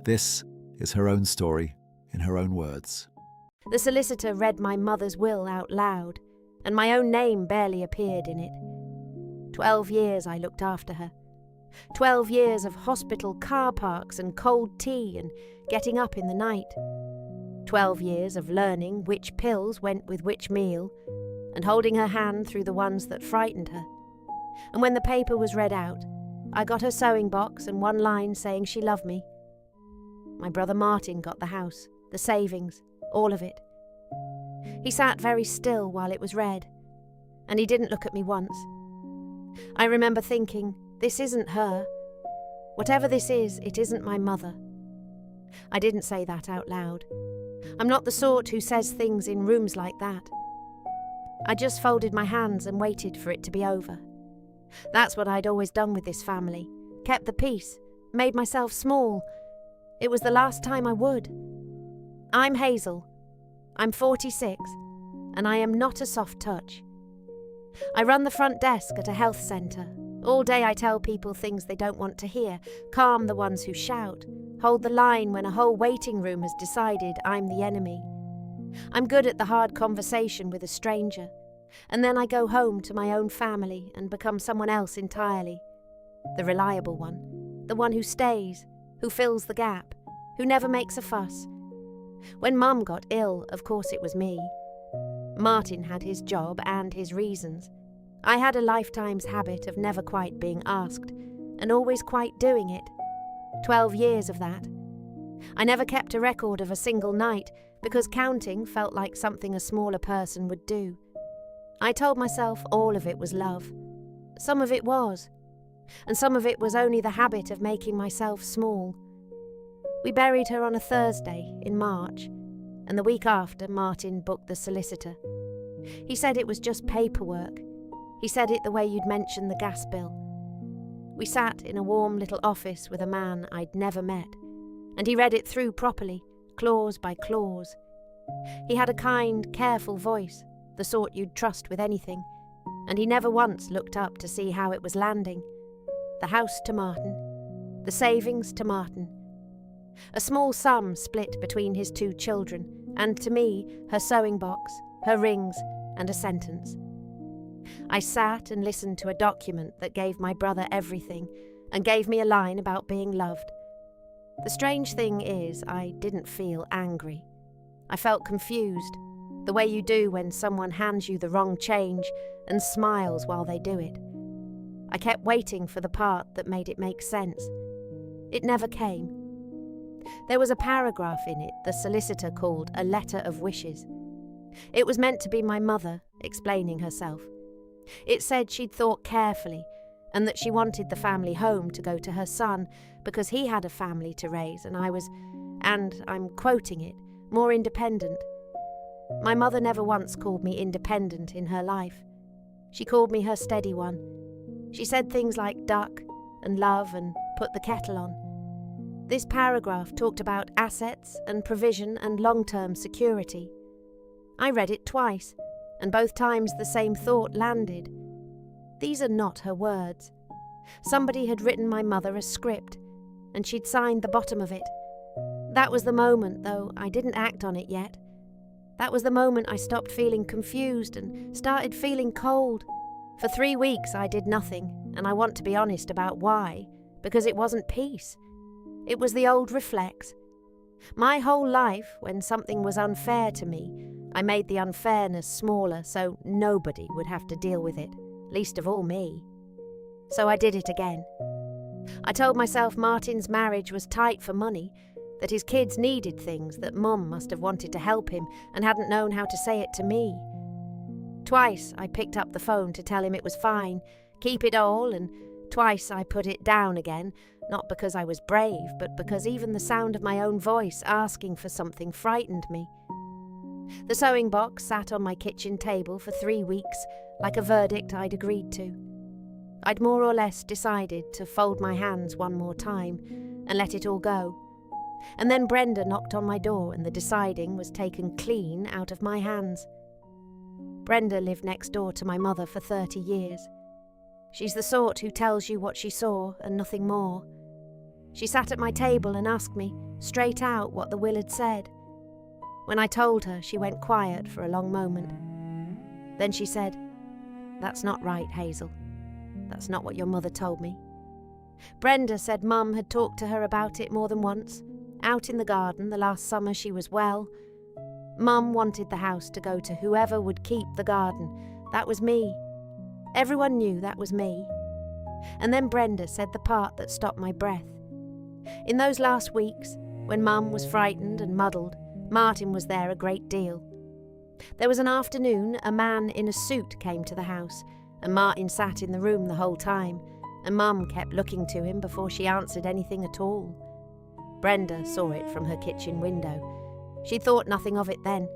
This is her own story, in her own words. The solicitor read my mother's will out loud, and my own name barely appeared in it. 12 years I looked after her. 12 years of hospital car parks and cold tea and getting up in the night. 12 years of learning which pills went with which meal and holding her hand through the ones that frightened her. And when the paper was read out, I got her sewing box and one line saying she loved me. My brother Martin got the house, the savings, all of it. He sat very still while it was read, and he didn't look at me once. I remember thinking, this isn't her. Whatever this is, it isn't my mother. I didn't say that out loud. I'm not the sort who says things in rooms like that. I just folded my hands and waited for it to be over. That's what I'd always done with this family. Kept the peace, made myself small. It was the last time I would. I'm Hazel. I'm 46, and I am not a soft touch. I run the front desk at a health centre. All day I tell people things they don't want to hear, calm the ones who shout, hold the line when a whole waiting room has decided I'm the enemy. I'm good at the hard conversation with a stranger, and then I go home to my own family and become someone else entirely. The reliable one, the one who stays, who fills the gap, who never makes a fuss. When Mum got ill, of course it was me. Martin had his job and his reasons. I had a lifetime's habit of never quite being asked, and always quite doing it. 12 years of that. I never kept a record of a single night, because counting felt like something a smaller person would do. I told myself all of it was love. Some of it was, and some of it was only the habit of making myself small. We buried her on a Thursday in March, and the week after Martin booked the solicitor. He said it was just paperwork. He said it the way you'd mention the gas bill. We sat in a warm little office with a man I'd never met, and he read it through properly, clause by clause. He had a kind, careful voice, the sort you'd trust with anything, and he never once looked up to see how it was landing. The house to Martin, the savings to Martin. A small sum split between his 2 children, and to me, her sewing box, her rings, and a sentence. I sat and listened to a document that gave my brother everything, and gave me a line about being loved. The strange thing is, I didn't feel angry. I felt confused, the way you do when someone hands you the wrong change and smiles while they do it. I kept waiting for the part that made it make sense. It never came. There was a paragraph in it the solicitor called a letter of wishes. It was meant to be my mother explaining herself. It said she'd thought carefully and that she wanted the family home to go to her son because he had a family to raise and I was, and I'm quoting it, more independent. My mother never once called me independent in her life. She called me her steady one. She said things like duck and love and put the kettle on. This paragraph talked about assets and provision and long-term security. I read it twice, and both times the same thought landed. These are not her words. Somebody had written my mother a script, and she'd signed the bottom of it. That was the moment, though I didn't act on it yet. That was the moment I stopped feeling confused and started feeling cold. For 3 weeks I did nothing, and I want to be honest about why, because it wasn't peace. It was the old reflex. My whole life, when something was unfair to me, I made the unfairness smaller so nobody would have to deal with it, least of all me. So I did it again. I told myself Martin's marriage was tight for money, that his kids needed things, that Mum must have wanted to help him and hadn't known how to say it to me. Twice I picked up the phone to tell him it was fine, keep it all, and twice I put it down again, not because I was brave, but because even the sound of my own voice asking for something frightened me. The sewing box sat on my kitchen table for 3 weeks, like a verdict I'd agreed to. I'd more or less decided to fold my hands one more time and let it all go. And then Brenda knocked on my door and the deciding was taken clean out of my hands. Brenda lived next door to my mother for 30 years. She's the sort who tells you what she saw and nothing more. She sat at my table and asked me, straight out, what the will had said. When I told her, she went quiet for a long moment. Then she said, "That's not right, Hazel. That's not what your mother told me." Brenda said Mum had talked to her about it more than once, out in the garden the last summer she was well. Mum wanted the house to go to whoever would keep the garden. That was me. Everyone knew that was me. And then Brenda said the part that stopped my breath. In those last weeks, when Mum was frightened and muddled, Martin was there a great deal. There was an afternoon a man in a suit came to the house, and Martin sat in the room the whole time, and Mum kept looking to him before she answered anything at all. Brenda saw it from her kitchen window. She thought nothing of it then.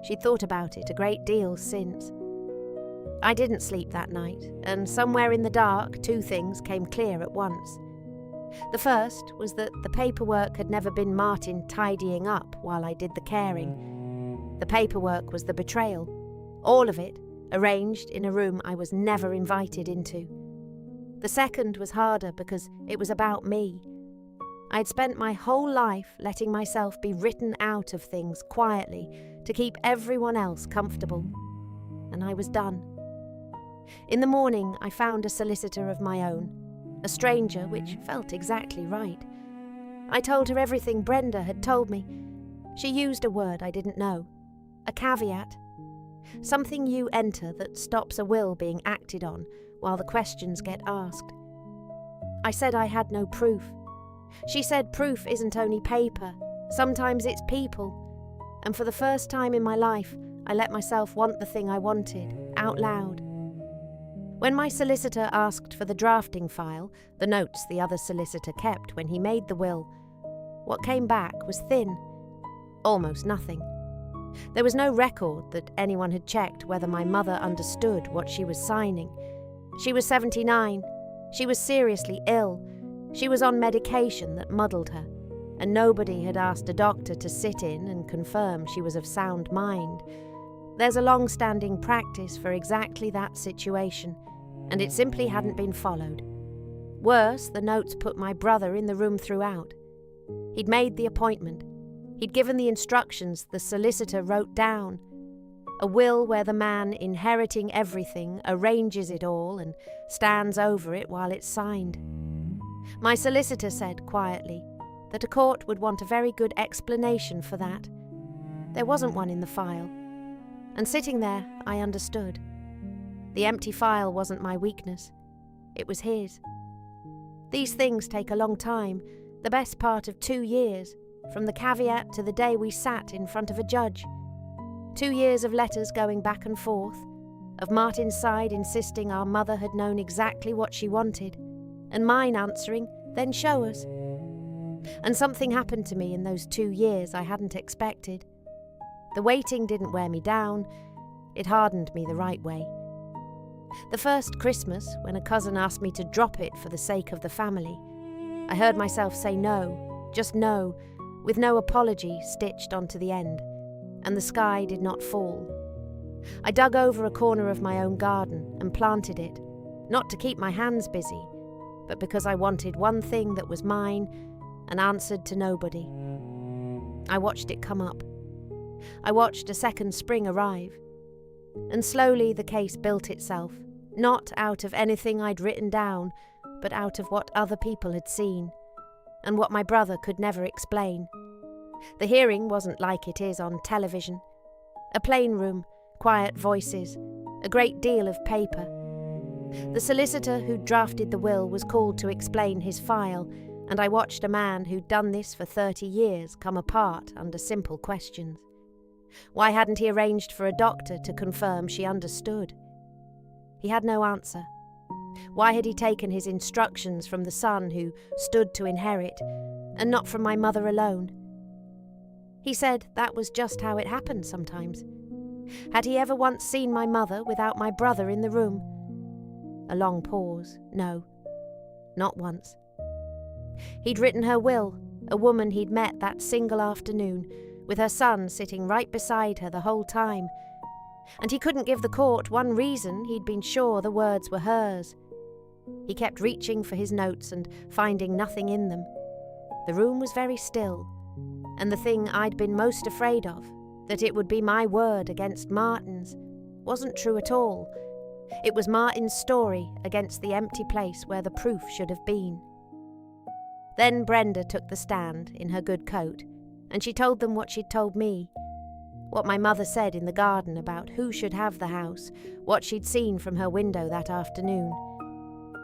She'd thought about it a great deal since. I didn't sleep that night, and somewhere in the dark 2 things came clear at once. The first was that the paperwork had never been Martin tidying up while I did the caring. The paperwork was the betrayal, all of it, arranged in a room I was never invited into. The second was harder because it was about me. I'd spent my whole life letting myself be written out of things quietly to keep everyone else comfortable. And I was done. In the morning, I found a solicitor of my own, a stranger, which felt exactly right. I told her everything Brenda had told me. She used a word I didn't know, a caveat, something you enter that stops a will being acted on while the questions get asked. I said I had no proof. She said proof isn't only paper, sometimes it's people. And for the first time in my life, I let myself want the thing I wanted, out loud. When my solicitor asked for the drafting file, the notes the other solicitor kept when he made the will, what came back was thin, almost nothing. There was no record that anyone had checked whether my mother understood what she was signing. She was 79. She was seriously ill. She was on medication that muddled her, and nobody had asked a doctor to sit in and confirm she was of sound mind. There's a long-standing practice for exactly that situation, and it simply hadn't been followed. Worse, the notes put my brother in the room throughout. He'd made the appointment. He'd given the instructions the solicitor wrote down. A will where the man inheriting everything arranges it all and stands over it while it's signed. My solicitor said quietly that a court would want a very good explanation for that. There wasn't one in the file. And sitting there, I understood. The empty file wasn't my weakness. It was his. These things take a long time, the best part of 2 years, from the caveat to the day we sat in front of a judge. 2 years of letters going back and forth, of Martin's side insisting our mother had known exactly what she wanted, and mine answering, "Then show us." And something happened to me in those 2 years I hadn't expected. The waiting didn't wear me down, it hardened me the right way. The first Christmas, when a cousin asked me to drop it for the sake of the family, I heard myself say no, just no, with no apology stitched onto the end, and the sky did not fall. I dug over a corner of my own garden and planted it, not to keep my hands busy, but because I wanted one thing that was mine and answered to nobody. I watched it come up. I watched a second spring arrive. And slowly the case built itself, not out of anything I'd written down, but out of what other people had seen, and what my brother could never explain. The hearing wasn't like it is on television. A plain room, quiet voices, a great deal of paper. The solicitor who'd drafted the will was called to explain his file, and I watched a man who'd done this for 30 years come apart under simple questions. Why hadn't he arranged for a doctor to confirm she understood? He had no answer. Why had he taken his instructions from the son who stood to inherit, and not from my mother alone? He said that was just how it happened sometimes. Had he ever once seen my mother without my brother in the room? A long pause. No, not once. He'd written her will, a woman he'd met that single afternoon, with her son sitting right beside her the whole time. And he couldn't give the court one reason he'd been sure the words were hers. He kept reaching for his notes and finding nothing in them, The room was very still, and the thing I'd been most afraid of, that it would be my word against Martin's, wasn't true at all. It was Martin's story against the empty place where the proof should have been. Then Brenda took the stand in her good coat, and she told them what she'd told me. What my mother said in the garden about who should have the house, what she'd seen from her window that afternoon.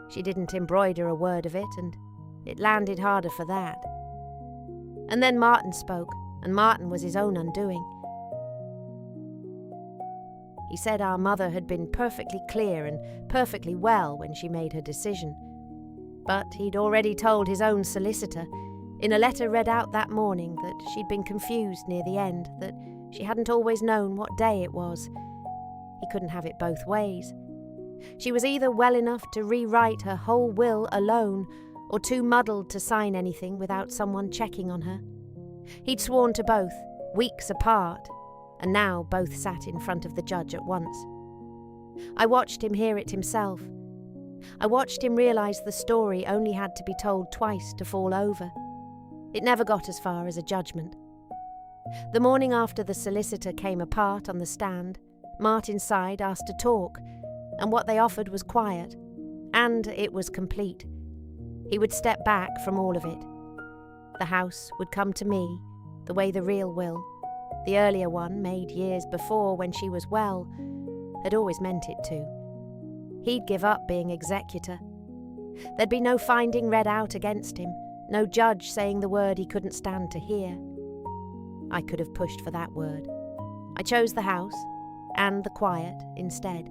She didn't embroider a word of it, and it landed harder for that. And then Martin spoke, and Martin was his own undoing. He said our mother had been perfectly clear and perfectly well when she made her decision. But he'd already told his own solicitor, in a letter read out that morning, that she'd been confused near the end, that she hadn't always known what day it was. He couldn't have it both ways. She was either well enough to rewrite her whole will alone, or too muddled to sign anything without someone checking on her. He'd sworn to both, weeks apart, and now both sat in front of the judge at once. I watched him hear it himself. I watched him realise the story only had to be told twice to fall over. It never got as far as a judgment. The morning after the solicitor came apart on the stand, Martin's side asked to talk, and what they offered was quiet, and it was complete. He would step back from all of it. The house would come to me, the way the real will, the earlier one made years before when she was well, had always meant it to. He'd give up being executor. There'd be no finding read out against him, no judge saying the word he couldn't stand to hear. I could have pushed for that word. I chose the house, and the quiet instead.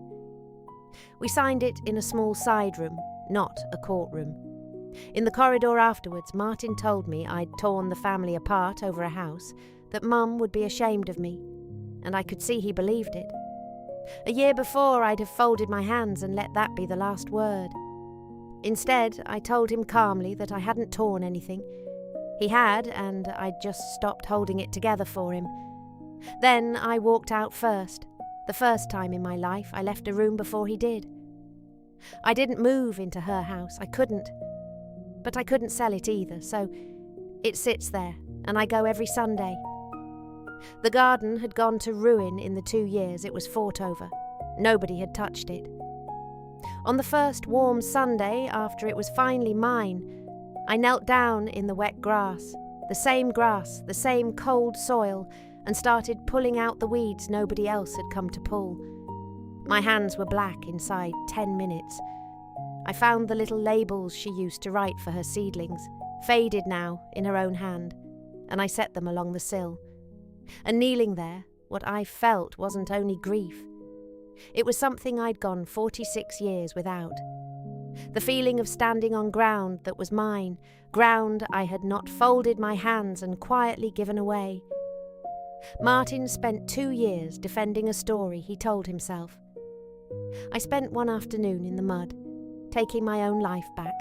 We signed it in a small side room, not a courtroom. In the corridor afterwards, Martin told me I'd torn the family apart over a house, that Mum would be ashamed of me, and I could see he believed it. A year before, I'd have folded my hands and let that be the last word. Instead, I told him calmly that I hadn't torn anything. He had, and I'd just stopped holding it together for him. Then I walked out first. The first time in my life I left a room before he did. I didn't move into her house, I couldn't. But I couldn't sell it either, so it sits there, and I go every Sunday. The garden had gone to ruin in the 2 years it was fought over. Nobody had touched it. On the first warm Sunday, after it was finally mine, I knelt down in the wet grass, the same cold soil, and started pulling out the weeds nobody else had come to pull. My hands were black inside 10 minutes. I found the little labels she used to write for her seedlings, faded now in her own hand, and I set them along the sill. And kneeling there, what I felt wasn't only grief. It was something I'd gone 46 years without. The feeling of standing on ground that was mine, ground I had not folded my hands and quietly given away. Martin spent 2 years defending a story he told himself. I spent one afternoon in the mud, taking my own life back.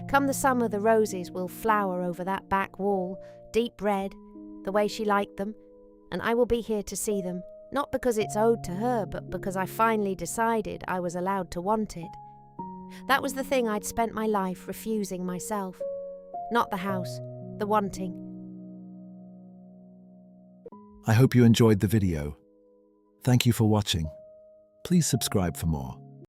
Come the summer, the roses will flower over that back wall, deep red, the way she liked them, and I will be here to see them, not because it's owed to her, but because I finally decided I was allowed to want it. That was the thing I'd spent my life refusing myself. Not the house, the wanting. I hope you enjoyed the video. Thank you for watching. Please subscribe for more.